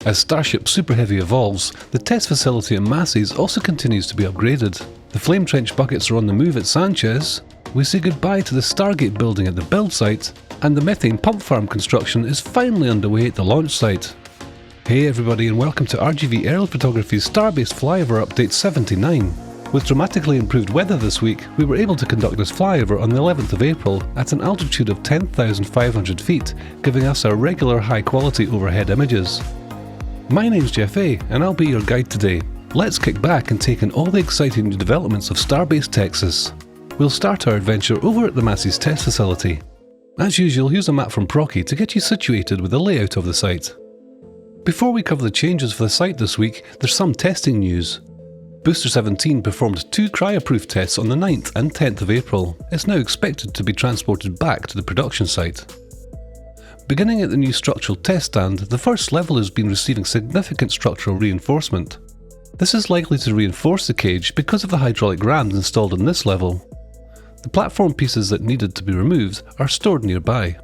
As Starship Super Heavy evolves, the test facility at Massey's also continues to be upgraded. The flame trench buckets are on the move at Sanchez, we say goodbye to the Stargate building at the build site, and the methane pump farm construction is finally underway at the launch site. Hey everybody, and welcome to RGV Aerial Photography's Starbase Flyover Update 79. With dramatically improved weather this week, we were able to conduct this flyover on the 11th of April at an altitude of 10,500 feet, giving us our regular high-quality overhead images. My name's Jeff A, and I'll be your guide today. Let's kick back and take in all the exciting new developments of Starbase, Texas. We'll start our adventure over at the Massey's test facility. As usual, here's a map from Proky to get you situated with the layout of the site. Before we cover the changes for the site this week, there's some testing news. Booster 17 performed 2 cryoproof tests on the 9th and 10th of April. It's now expected to be transported back to the production site. Beginning at the new structural test stand, the first level has been receiving significant structural reinforcement. This is likely to reinforce the cage because of the hydraulic rams installed on this level. The platform pieces that needed to be removed are stored nearby.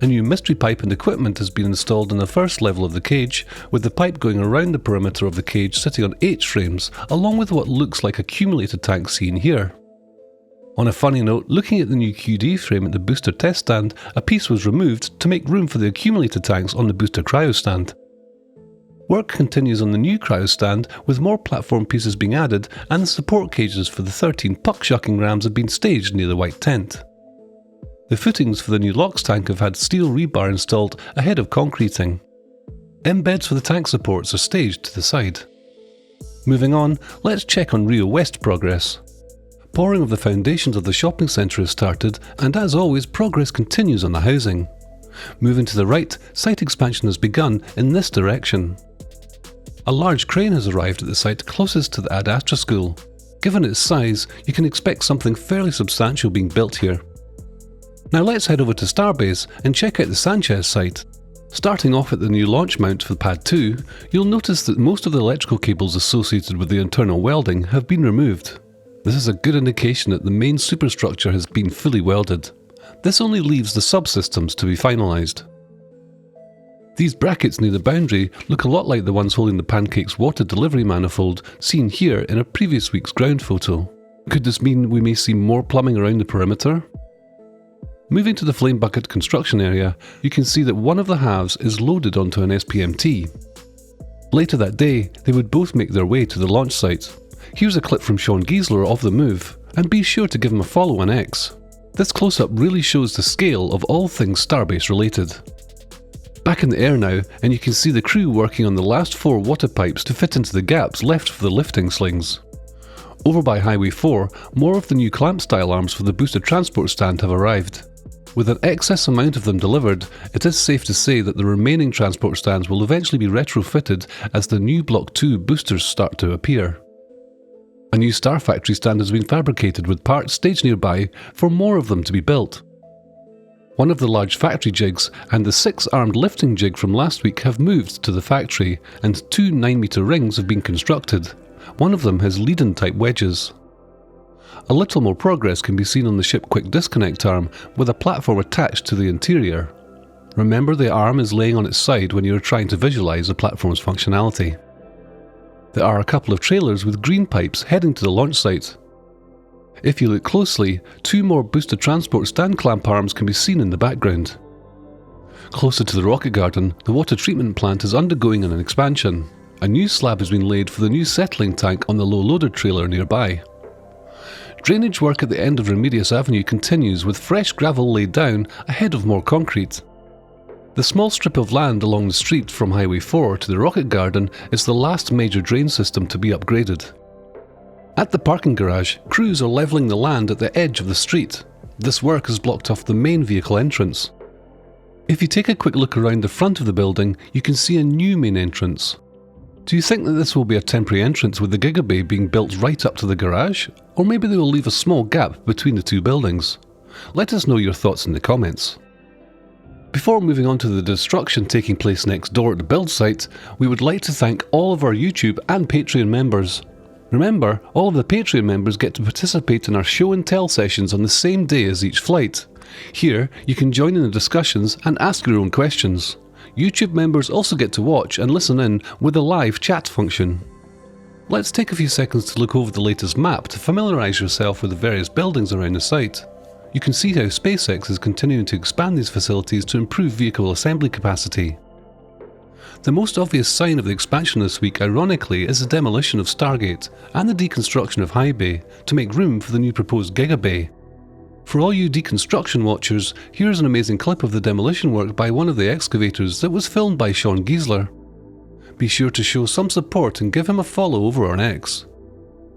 A new mystery pipe and equipment has been installed in the first level of the cage, with the pipe going around the perimeter of the cage sitting on H-frames, along with what looks like accumulator tanks seen here. On a funny note, looking at the new QD frame at the booster test stand, a piece was removed to make room for the accumulator tanks on the booster cryo stand. Work continues on the new cryo stand, with more platform pieces being added, and the support cages for the 13 puck shucking rams have been staged near the white tent. The footings for the new LOX tank have had steel rebar installed ahead of concreting. Embeds for the tank supports are staged to the side. Moving on, let's check on Rio West progress. Pouring of the foundations of the shopping centre has started, and as always, progress continues on the housing. Moving to the right, site expansion has begun in this direction. A large crane has arrived at the site closest to the Ad Astra School. Given its size, you can expect something fairly substantial being built here. Now let's head over to Starbase and check out the Sanchez site. Starting off at the new launch mount for Pad 2, you'll notice that most of the electrical cables associated with the internal welding have been removed. This is a good indication that the main superstructure has been fully welded. This only leaves the subsystems to be finalised. These brackets near the boundary look a lot like the ones holding the Pancake's water delivery manifold seen here in a previous week's ground photo. Could this mean we may see more plumbing around the perimeter? Moving to the flame bucket construction area, you can see that one of the halves is loaded onto an SPMT. Later that day, they would both make their way to the launch site. Here's a clip from Sean Giesler of the move, and be sure to give him a follow on X. This close-up really shows the scale of all things Starbase related. Back in the air now, and you can see the crew working on the last 4 water pipes to fit into the gaps left for the lifting slings. Over by Highway 4, more of the new clamp-style arms for the booster transport stand have arrived. With an excess amount of them delivered, it is safe to say that the remaining transport stands will eventually be retrofitted as the new Block 2 boosters start to appear. A new Star Factory stand has been fabricated with parts staged nearby for more of them to be built. One of the large factory jigs and the 6-armed lifting jig from last week have moved to the factory, and 2 9-metre rings have been constructed. One of them has lead-in type wedges. A little more progress can be seen on the ship quick disconnect arm with a platform attached to the interior. Remember, the arm is laying on its side when you are trying to visualize the platform's functionality. There are a couple of trailers with green pipes heading to the launch site. If you look closely, 2 more booster transport stand clamp arms can be seen in the background. Closer to the rocket garden, the water treatment plant is undergoing an expansion. A new slab has been laid for the new settling tank on the low loader trailer nearby. Drainage work at the end of Remedios Avenue continues with fresh gravel laid down ahead of more concrete. The small strip of land along the street from Highway 4 to the rocket garden is the last major drain system to be upgraded. At the parking garage, crews are levelling the land at the edge of the street. This work has blocked off the main vehicle entrance. If you take a quick look around the front of the building, you can see a new main entrance. Do you think that this will be a temporary entrance with the Giga Bay being built right up to the garage? Or maybe they will leave a small gap between the 2 buildings? Let us know your thoughts in the comments. Before moving on to the destruction taking place next door at the build site, we would like to thank all of our YouTube and Patreon members. Remember, all of the Patreon members get to participate in our show and tell sessions on the same day as each flight. Here, you can join in the discussions and ask your own questions. YouTube members also get to watch and listen in with a live chat function. Let's take a few seconds to look over the latest map to familiarise yourself with the various buildings around the site. You can see how SpaceX is continuing to expand these facilities to improve vehicle assembly capacity. The most obvious sign of the expansion this week, ironically, is the demolition of Stargate and the deconstruction of High Bay to make room for the new proposed Giga Bay. For all you deconstruction watchers, here's an amazing clip of the demolition work by one of the excavators that was filmed by Sean Giesler. Be sure to show some support and give him a follow over on X.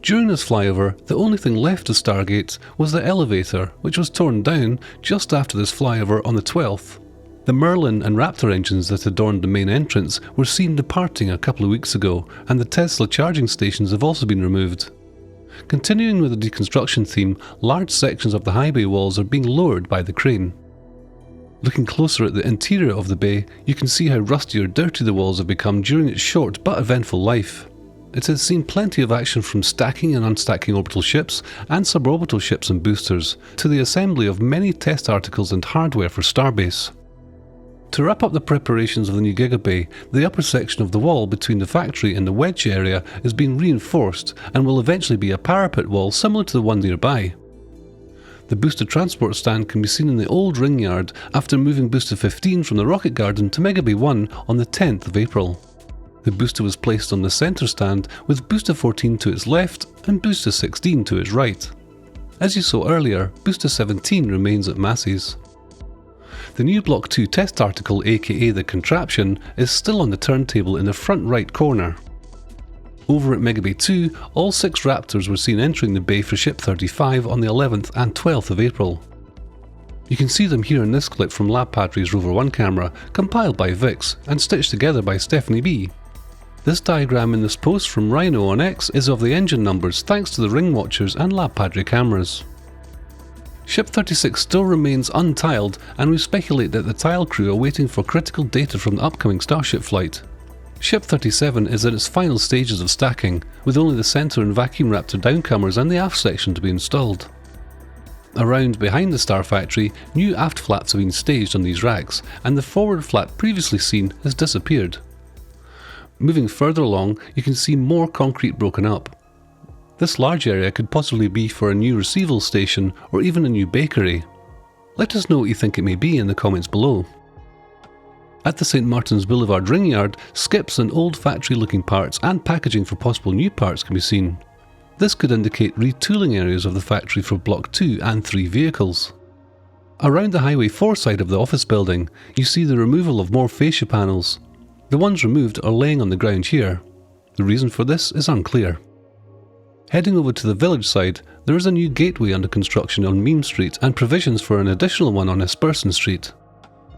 During this flyover, the only thing left of Stargate was the elevator, which was torn down just after this flyover on the 12th. The Merlin and Raptor engines that adorned the main entrance were seen departing a couple of weeks ago, and the Tesla charging stations have also been removed. Continuing with the deconstruction theme, large sections of the high bay walls are being lowered by the crane. Looking closer at the interior of the bay, you can see how rusty or dirty the walls have become during its short but eventful life. It has seen plenty of action from stacking and unstacking orbital ships and suborbital ships and boosters, to the assembly of many test articles and hardware for Starbase. To wrap up the preparations of the new Giga Bay, the upper section of the wall between the factory and the wedge area is being reinforced and will eventually be a parapet wall similar to the one nearby. The booster transport stand can be seen in the old ring yard after moving Booster 15 from the Rocket Garden to Mega Bay 1 on the 10th of April. The booster was placed on the centre stand with Booster 14 to its left and Booster 16 to its right. As you saw earlier, Booster 17 remains at Massey's. The new Block 2 test article, aka the contraption, is still on the turntable in the front right corner. Over at Mega Bay 2, all 6 Raptors were seen entering the bay for Ship 35 on the 11th and 12th of April. You can see them here in this clip from Lab Padre's Rover 1 camera, compiled by Vix and stitched together by Stephanie B. This diagram in this post from Rhino on X is of the engine numbers thanks to the Ring Watchers and Lab Padre cameras. Ship 36 still remains untiled, and we speculate that the tile crew are waiting for critical data from the upcoming Starship flight. Ship 37 is in its final stages of stacking, with only the centre and vacuum Raptor downcomers and the aft section to be installed. Around behind the Star Factory, new aft flats have been staged on these racks, and the forward flat previously seen has disappeared. Moving further along, you can see more concrete broken up. This large area could possibly be for a new receival station or even a new bakery. Let us know what you think it may be in the comments below. At the St. Martin's Boulevard ring yard, skips and old factory looking parts and packaging for possible new parts can be seen. This could indicate retooling areas of the factory for Block 2 and 3 vehicles. Around the Highway 4 side of the office building, you see the removal of more fascia panels. The ones removed are laying on the ground here. The reason for this is unclear. Heading over to the village side, there is a new gateway under construction on Meme Street and provisions for an additional one on Esperson Street.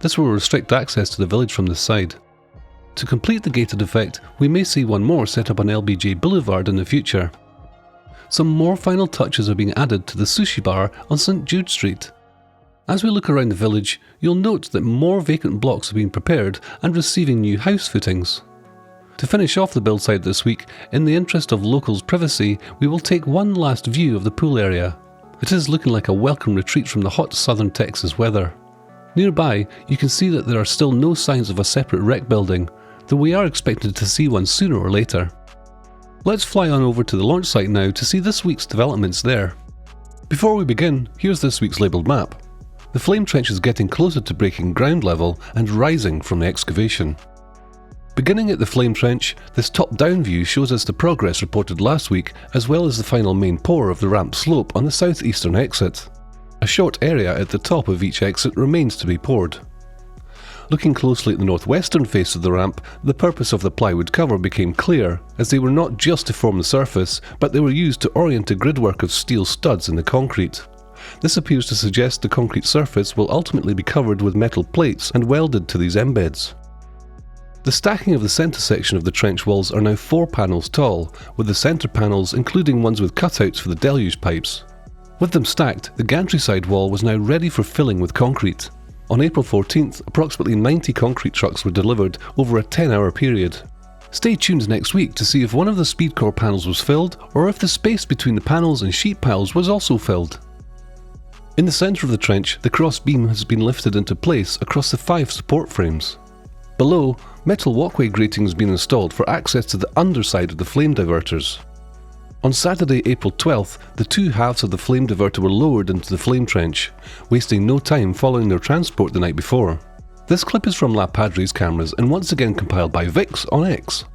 This will restrict access to the village from this side. To complete the gated effect, we may see one more set up on LBJ Boulevard in the future. Some more final touches are being added to the sushi bar on St. Jude Street. As we look around the village, you'll note that more vacant blocks are being prepared and receiving new house footings. To finish off the build site this week, in the interest of locals' privacy, we will take one last view of the pool area. It is looking like a welcome retreat from the hot southern Texas weather. Nearby, you can see that there are still no signs of a separate rec building, though we are expected to see one sooner or later. Let's fly on over to the launch site now to see this week's developments there. Before we begin, here's this week's labelled map. The flame trench is getting closer to breaking ground level and rising from the excavation. Beginning at the flame trench, this top-down view shows us the progress reported last week, as well as the final main pour of the ramp slope on the southeastern exit. A short area at the top of each exit remains to be poured. Looking closely at the northwestern face of the ramp, the purpose of the plywood cover became clear, as they were not just to form the surface, but they were used to orient a gridwork of steel studs in the concrete. This appears to suggest the concrete surface will ultimately be covered with metal plates and welded to these embeds. The stacking of the centre section of the trench walls are now 4 panels tall, with the centre panels including ones with cutouts for the deluge pipes. With them stacked, the gantry side wall was now ready for filling with concrete. On April 14th, approximately 90 concrete trucks were delivered over a 10-hour period. Stay tuned next week to see if one of the speed core panels was filled, or if the space between the panels and sheet piles was also filled. In the centre of the trench, the cross beam has been lifted into place across the 5 support frames. Below, metal walkway grating has been installed for access to the underside of the flame diverters. On Saturday, April 12th, the two halves of the flame diverter were lowered into the flame trench, wasting no time following their transport the night before. This clip is from La Padre's cameras and once again compiled by Vix on X.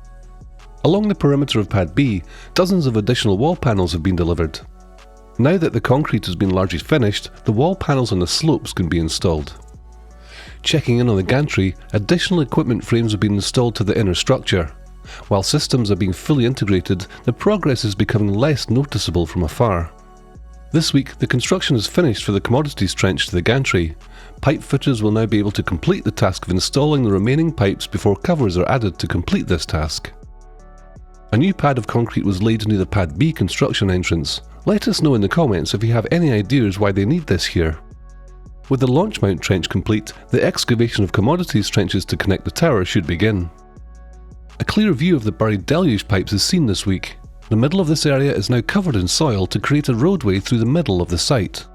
Along the perimeter of Pad B, dozens of additional wall panels have been delivered. Now that the concrete has been largely finished, the wall panels on the slopes can be installed. Checking in on the gantry, additional equipment frames have been installed to the inner structure. While systems are being fully integrated, the progress is becoming less noticeable from afar. This week, the construction is finished for the commodities trench to the gantry. Pipe fitters will now be able to complete the task of installing the remaining pipes before covers are added to complete this task. A new pad of concrete was laid near the Pad B construction entrance. Let us know in the comments if you have any ideas why they need this here. With the launch mount trench complete, the excavation of commodities trenches to connect the tower should begin. A clear view of the buried deluge pipes is seen this week. The middle of this area is now covered in soil to create a roadway through the middle of the site.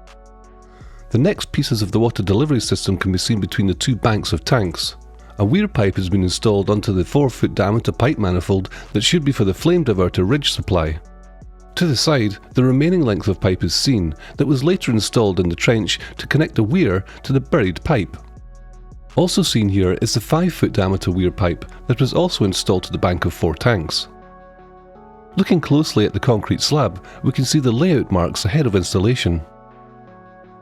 The next pieces of the water delivery system can be seen between the two banks of tanks. A weir pipe has been installed onto the 4-foot diameter pipe manifold that should be for the flame diverter ridge supply. To the side, the remaining length of pipe is seen that was later installed in the trench to connect the weir to the buried pipe. Also seen here is the 5-foot diameter weir pipe that was also installed to the bank of 4 tanks. Looking closely at the concrete slab, we can see the layout marks ahead of installation.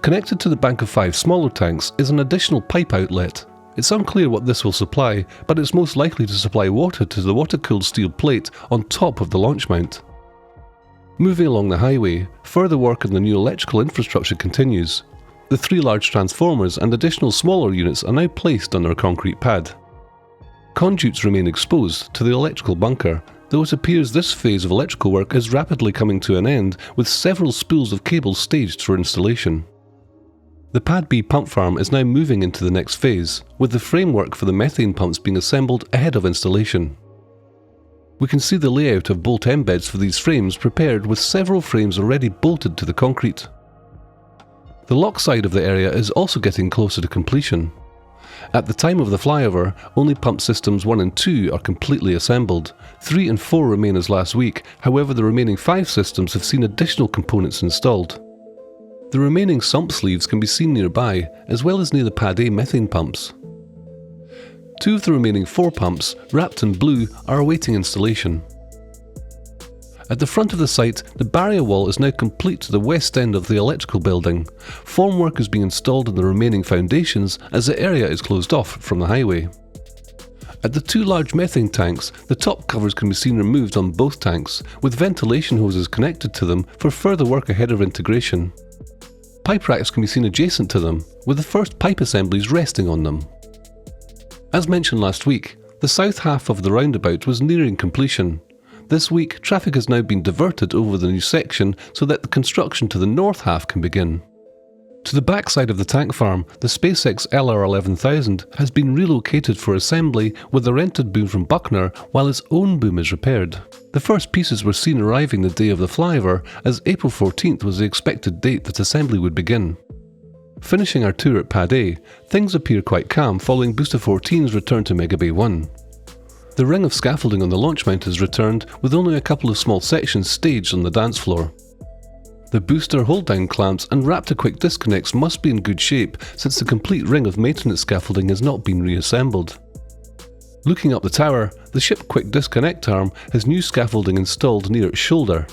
Connected to the bank of 5 smaller tanks is an additional pipe outlet. It's unclear what this will supply, but it's most likely to supply water to the water-cooled steel plate on top of the launch mount. Moving along the highway, further work on the new electrical infrastructure continues. The 3 large transformers and additional smaller units are now placed on their concrete pad. Conduits remain exposed to the electrical bunker, though it appears this phase of electrical work is rapidly coming to an end with several spools of cable staged for installation. The Pad B pump farm is now moving into the next phase, with the framework for the methane pumps being assembled ahead of installation. We can see the layout of bolt embeds for these frames prepared with several frames already bolted to the concrete. The lock side of the area is also getting closer to completion. At the time of the flyover, only pump systems 1 and 2 are completely assembled. 3 and 4 remain as last week, however the remaining 5 systems have seen additional components installed. The remaining sump sleeves can be seen nearby, as well as near the Pad A methane pumps. 2 of the remaining 4 pumps, wrapped in blue, are awaiting installation. At the front of the site, the barrier wall is now complete to the west end of the electrical building. Formwork is being installed in the remaining foundations as the area is closed off from the highway. At the 2 large methane tanks, the top covers can be seen removed on both tanks, with ventilation hoses connected to them for further work ahead of integration. Pipe racks can be seen adjacent to them, with the first pipe assemblies resting on them. As mentioned last week, the south half of the roundabout was nearing completion. This week, traffic has now been diverted over the new section so that the construction to the north half can begin. To the backside of the tank farm, the SpaceX LR11000 has been relocated for assembly with a rented boom from Buckner while its own boom is repaired. The first pieces were seen arriving the day of the flyover, as April 14th was the expected date that assembly would begin. Finishing our tour at Pad A, things appear quite calm following Booster 14's return to Giga Bay 1. The ring of scaffolding on the launch mount is returned, with only a couple of small sections staged on the dance floor. The booster hold-down clamps and Raptor-Quick disconnects must be in good shape since the complete ring of maintenance scaffolding has not been reassembled. Looking up the tower, the ship Quick disconnect arm has new scaffolding installed near its shoulder.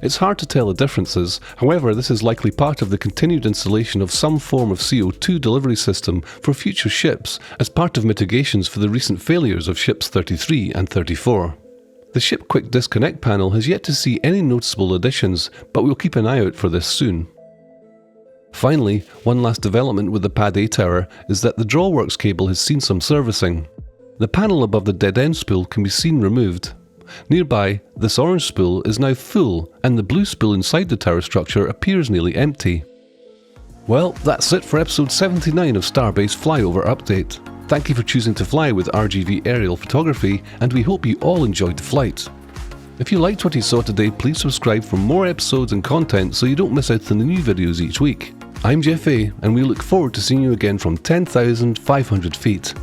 It's hard to tell the differences, however this is likely part of the continued installation of some form of CO2 delivery system for future ships as part of mitigations for the recent failures of ships 33 and 34. The ship Quick disconnect panel has yet to see any noticeable additions, but we'll keep an eye out for this soon. Finally, one last development with the Pad A tower is that the drawworks cable has seen some servicing. The panel above the dead end spool can be seen removed. Nearby, this orange spool is now full and the blue spool inside the tower structure appears nearly empty. Well, that's it for episode 79 of Starbase Flyover Update. Thank you for choosing to fly with RGV aerial photography, and we hope you all enjoyed the flight. If you liked what you saw today, please subscribe for more episodes and content so you don't miss out on the new videos each week. I'm Jeff A, and we look forward to seeing you again from 10,500 feet.